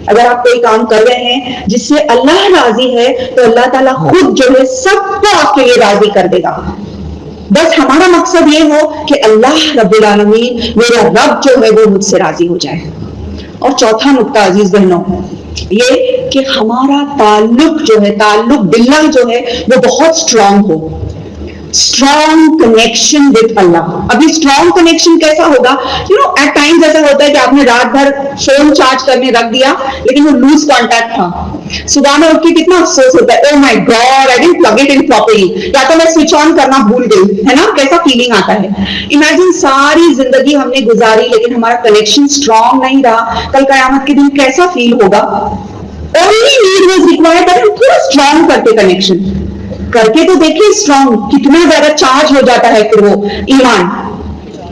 اگر آپ کوئی کام کر رہے ہیں جس سے اللہ راضی ہے تو اللہ تعالیٰ خود جو ہے سب کو آپ کے لیے راضی کر دے گا. بس ہمارا مقصد یہ ہو کہ اللہ رب العالمین میرا رب جو ہے وہ مجھ سے راضی ہو جائے. اور چوتھا نقطہ عزیز بہنوں یہ کہ ہمارا تعلق جو ہے، تعلق باللہ جو ہے وہ بہت اسٹرانگ ہو. Strong connection with Allah. ابھی اسٹرانگ کنیکشن کیسا ہوگا؟ ایٹ ٹائمز ایسا ہوتا ہے کہ آپ نے رات بھر فون چارج کرنے رکھ دیا لیکن وہ لوز کانٹیکٹ تھا. صبح میں اٹھ کے کتنا افسوس ہوتا ہے، oh my god I didn't plug it in properly, یا تو میں سوئچ آن کرنا بھول گئی، ہے نا؟ کیسا فیلنگ آتا ہے. امیجن ساری زندگی ہم نے گزاری لیکن ہمارا کنیکشن اسٹرانگ نہیں رہا، کل قیامت کے دن کیسا فیل ہوگا؟ Only need was required that ہم تھوڑا اسٹرانگ کرتے کنیکشن کر کے تو دیکھیں اسٹرانگ کتنا زیادہ چارج ہو جاتا ہے پھر وہ ایمان.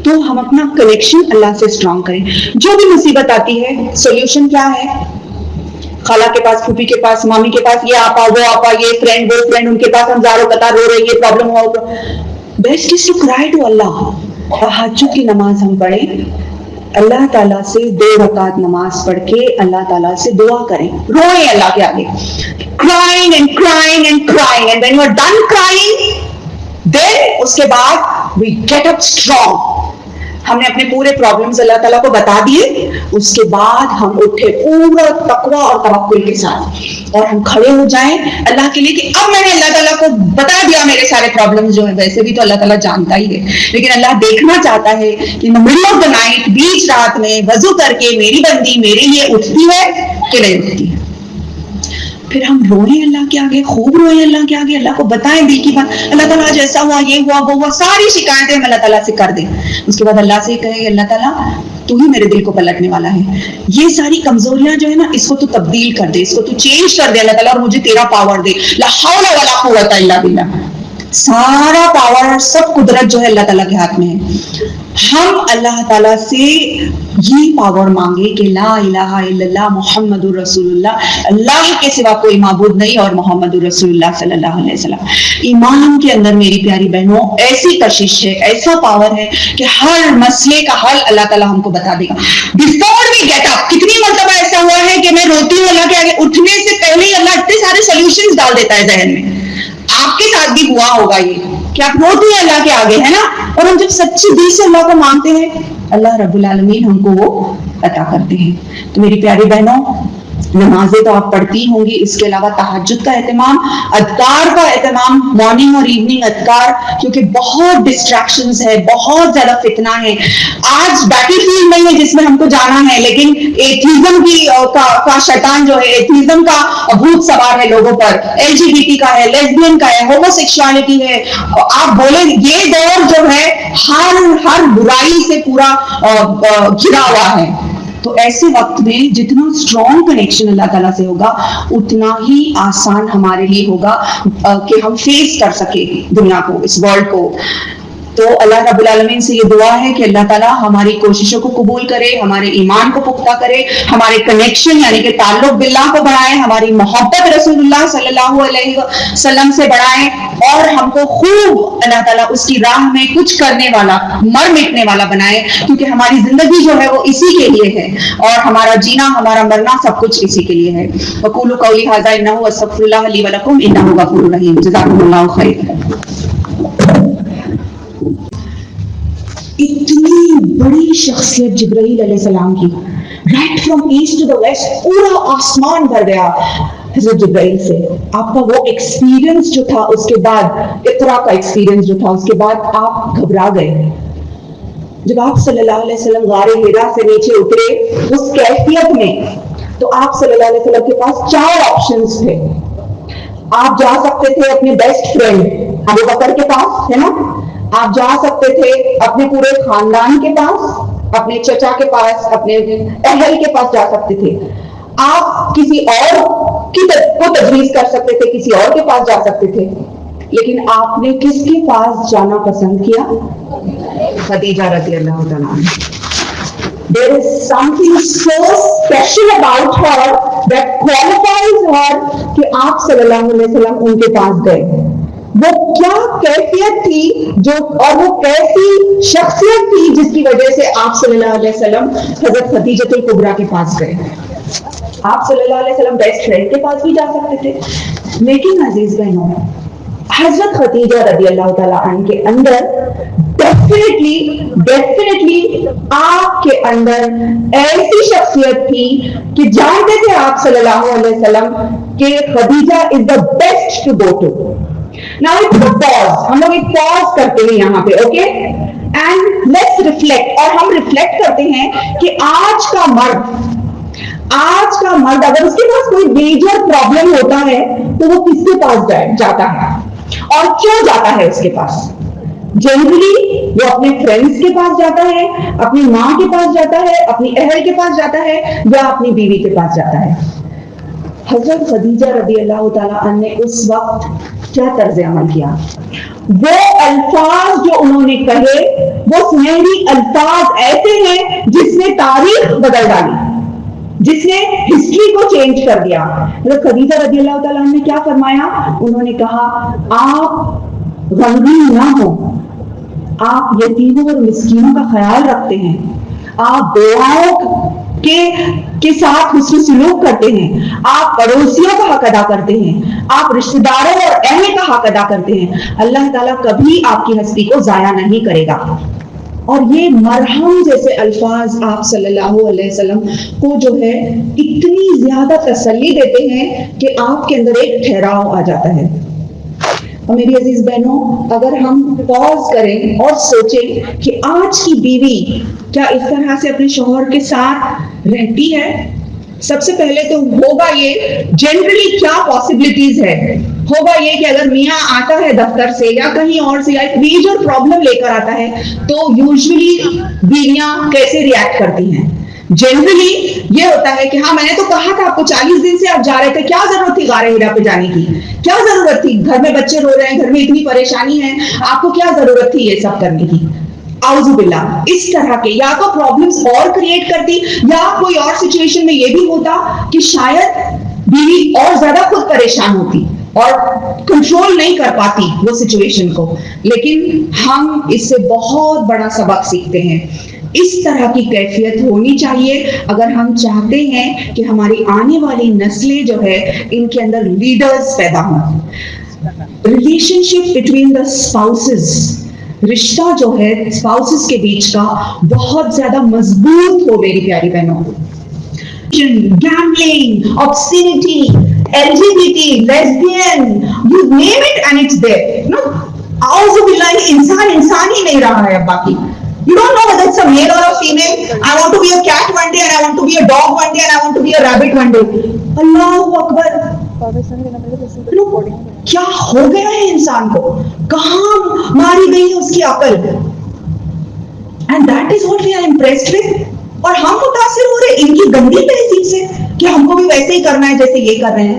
تو ہم اپنا کنیکشن اللہ سے اسٹرانگ کریں. جو بھی مصیبت آتی ہے سولوشن کیا ہے؟ خالہ کے پاس، پھوپھی کے پاس، مامی کے پاس، یہ آپا وہ آپا، یہ فرینڈ وہ فرینڈ، ان کے پاس ہم زاروں قطار رو رہے یہ پرابلم ہوا. بیسٹ از ٹو کرائے ٹو اللہ. تہجد کی نماز ہم پڑھیں، اللہ تعالیٰ سے 2 رکعت نماز پڑھ کے اللہ تعالیٰ سے دعا کریں، روئیں اللہ کے آگے. crying and crying and crying and when you are done crying then اس کے بعد we get up strong. ہم نے اپنے پورے پرابلمز اللہ تعالیٰ کو بتا دیے، اس کے بعد ہم اٹھے پورا تقویٰ اور توکل کے ساتھ اور ہم کھڑے ہو جائیں اللہ کے لیے کہ اب میں نے اللہ تعالیٰ کو بتا دیا میرے سارے پرابلمز جو ہیں. ویسے بھی تو اللہ تعالیٰ جانتا ہی ہے لیکن اللہ دیکھنا چاہتا ہے کہ مڈل آف دا نائٹ، بیچ رات میں وضو کر کے میری بندی میرے لیے اٹھتی ہے کہ نہیں اٹھتی ہے. پھر ہم روئیں اللہ کے آگے، خوب روئیں اللہ کے آگے، اللہ کو بتائیں دل کی بات، اللہ تعالیٰ آج ایسا ہوا، یہ ہوا وہ ہوا، ساری شکایتیں ہم اللہ تعالیٰ سے کر دیں. اس کے بعد اللہ سے کہیں اللہ تعالیٰ تو ہی میرے دل کو پلٹنے والا ہے، یہ ساری کمزوریاں جو ہے نا اس کو تو تبدیل کر دے، اس کو تو چینج کر دے اللہ تعالیٰ، اور مجھے تیرا پاور دے. لا حول ولا قوت الا باللہ. سارا پاور اور سب قدرت جو ہے اللہ تعالیٰ کے ہاتھ میں ہے. ہم اللہ تعالیٰ سے یہ پاور مانگے کہ لا الہ الا اللہ محمد الرسول اللہ، اللہ کے سوا کوئی معبود نہیں اور محمد الرسول اللہ صلی اللہ علیہ وسلم. ایمان کے اندر میری پیاری بہنوں ایسی کشش ہے، ایسا پاور ہے کہ ہر مسئلے کا حل اللہ تعالیٰ ہم کو بتا دے گا. بفور وی گیٹ اپ، کتنی مرتبہ ایسا ہوا ہے کہ میں روتی ہوں اللہ کے آگے، اٹھنے سے پہلے ہی اللہ اتنے سارے سولوشنز ڈال دیتا ہے ذہن میں. آپ کے ساتھ بھی ہوا ہوگا یہ کہ آپ روتے ہیں اللہ کے آگے، ہے نا؟ اور ہم جب سچی دل سے اللہ کو مانگتے ہیں اللہ رب العالمین ہم کو وہ عطا کرتے ہیں. تو میری پیاری بہنوں نمازیں تو آپ پڑھتی ہوں گی، اس کے علاوہ تہجد کا اہتمام، اذکار کا اہتمام، مارننگ اور ایوننگ اذکار، کیونکہ بہت ڈسٹریکشنز ہے، بہت زیادہ فتنہ ہے. آج بیٹل فیلڈ نہیں ہے جس میں ہم کو جانا ہے، لیکن ایتھیزم کا شیطان جو ہے، ایتھیزم کا بھوت سوار ہے لوگوں پر. LGBT کا ہے، لیسبین کا ہے، ہومو سیکشوالٹی ہے. آپ بولیں یہ دور جو ہے ہر برائی سے پورا گھرا ہوا ہے. تو ایسے وقت میں جتنا اسٹرانگ کنیکشن اللہ تعالیٰ سے ہوگا اتنا ہی آسان ہمارے لیے ہوگا کہ ہم فیس کر سکیں دنیا کو، اس ورلڈ کو. تو اللہ رب العالمین سے یہ دعا ہے کہ اللہ تعالیٰ ہماری کوششوں کو قبول کرے، ہمارے ایمان کو پختہ کرے، ہمارے کنیکشن یعنی کہ تعلق باللہ کو بڑھائے، ہماری محبت رسول اللہ صلی اللہ علیہ وسلم سے بڑھائے، اور ہم کو خوب اللہ تعالیٰ اس کی راہ میں کچھ کرنے والا، مر مٹنے والا بنائے، کیونکہ ہماری زندگی جو ہے وہ اسی کے لیے ہے اور ہمارا جینا، ہمارا مرنا سب کچھ اسی کے لیے ہے. وقولوا قولی ھذا انہ استغفر اللہ لی ولکم انہ غفور رحیم. جزاکم اللہ خیر. اتنی بڑی شخصیت جبرائیل علیہ السلام کی، right from east to the west, پورا آسمان بھر گیا حضرت جبرائیل سے. آپ کا وہ ایکسپیرینس جو تھا، اس کے بعد اقرا کا ایکسپیرینس جو تھا، اس کے بعد آپ گھبرا گئے. جب آپ صلی اللہ علیہ وسلم غار حرا سے نیچے اترے اس کیفیت میں، تو آپ صلی اللہ علیہ وسلم کے پاس 4 آپشنز تھے. آپ جا سکتے تھے اپنے بیسٹ فرینڈ ابو بکر کے پاس، ہے نا؟ آپ جا سکتے تھے اپنے پورے خاندان کے پاس، اپنے چچا کے پاس، اپنے اہل کے پاس جا سکتے تھے. آپ کسی اور کو تجویز کر سکتے تھے، کسی اور کے پاس جا سکتے تھے. لیکن آپ نے کس کے پاس جانا پسند کیا؟ خدیجہ رضی اللہ تعالیٰ عنہا. There is something so special about her that qualifies her کہ آپ صلی اللہ علیہ وسلم ان کے پاس گئے. وہ کیا کیفیت تھی جو، اور وہ کیسی شخصیت تھی جس کی وجہ سے آپ صلی اللہ علیہ وسلم حضرت خدیجہ الکبریٰ کے پاس گئے. آپ صلی اللہ علیہ وسلم بیسٹ فرینڈ کے پاس بھی جا سکتے تھے، لیکن عزیز بہنوں حضرت خدیجہ رضی اللہ تعالیٰ عنہ کے اندر ڈیفینیٹلی آپ کے اندر ایسی شخصیت تھی کہ جانتے تھے آپ صلی اللہ علیہ وسلم کہ Khadija is the best to go to. Now it's a pause. ہم لوگ ایک پاز کرتے ہیں یہاں پہ، اوکے؟ And let's reflect. اور ہم ریفلیکٹ کرتے ہیں کہ آج کا مرد اگر اس کے پاس کوئی میجر پرابلم ہوتا ہے تو وہ کس کے پاس جاتا ہے اور کیوں جاتا ہے اس کے پاس؟ جنرلی وہ اپنے فرینڈس کے پاس جاتا ہے، اپنی ماں کے پاس جاتا ہے، اپنی اہل کے پاس جاتا ہے، یا اپنی بیوی کے پاس جاتا ہے. حضرت خدیجہ رضی اللہ تعالیٰ عنہ نے اس وقت کیا طرز عمل کیا؟ وہ الفاظ جو انہوں نے کہے وہ سنہری الفاظ ایسے ہیں جس نے تاریخ بدل ڈالی، جس نے ہسٹری کو چینج کر دیا. حضرت خدیجہ رضی اللہ تعالیٰ عنہ نے کیا فرمایا؟ انہوں نے کہا آپ غمگین نہ ہو، آپ یتیموں اور مسکینوں کا خیال رکھتے ہیں، آپ بیواؤں کے ساتھ حسن سلوک کرتے ہیں، آپ پڑوسیوں کا حق ادا کرتے ہیں، آپ رشتہ داروں اور اہل کا حق ادا کرتے ہیں. اللہ تعالیٰ کبھی آپ کی ہستی کو ضائع نہیں کرے گا. اور یہ مرہم جیسے الفاظ آپ صلی اللہ علیہ وسلم کو جو ہے اتنی زیادہ تسلی دیتے ہیں کہ آپ کے اندر ایک ٹھہراؤ آ جاتا ہے. اور میری عزیز بہنوں اگر ہم پاز کریں اور سوچیں کہ آج کی بیوی کیا اس طرح سے اپنے شوہر کے ساتھ رہتی ہے؟ سب سے پہلے تو ہوگا یہ جنرلی کیا پاسبلٹیز ہے، ہوگا یہ کہ اگر میاں آتا ہے دفتر سے یا کہیں اور سے یا ایک میجر پرابلم لے کر آتا ہے تو یوزلی بیویاں کیسے ریئیکٹ کرتی ہیں؟ جنرلی یہ ہوتا ہے کہ ہاں میں نے تو کہا تھا آپ کو 40 دن سے آپ جا رہے تھے، کیا ضرورت تھی غار ہرا پہ جانے کی؟ کیا ضرورت تھی؟ گھر میں بچے رو رہے ہیں، گھر میں اتنی پریشانی ہے، آپ کو کیا ضرورت تھی یہ سب کرنے کی؟ اعوذ باللہ. اس طرح کے یا تو پرابلمز اور کریٹ کرتی یا کوئی اور سچویشن میں یہ بھی ہوتا کہ شاید بیوی اور زیادہ خود پریشان ہوتی اور کنٹرول نہیں کر پاتی وہ سچویشن کو. لیکن ہم اس سے بہت بڑا سبق سیکھتے ہیں. اس طرح کی کیفیت ہونی چاہیے اگر ہم چاہتے ہیں کہ ہماری آنے والی نسلیں جو ہے ان کے اندر لیڈرز پیدا ہوں. Relation ship between the spouses, رشتہ جو ہے اسپاؤسز کے بیچ کا بہت زیادہ مضبوط ہو میری پیاری بہنوں. Gambling, obscenity, LGBT, lesbian, you name it and it's there. No, اعوذ باللہ انسان ہی نہیں رہا ہے اب باقی. You don't know whether it's a male or a female. I want to be a cat one day and I want to be a dog one day and I want to be a rabbit one day. اللہ اکبر. کیا ہو گیا ہے انسان کو؟ کہاں ماری گئی ہے اس کی عقل؟ And that is what we are impressed with. اور ہم متاثر ہو رہے ان کی گندی تہذیب سے کہ ہم کو بھی ویسے ہی کرنا ہے جیسے یہ کر رہے ہیں.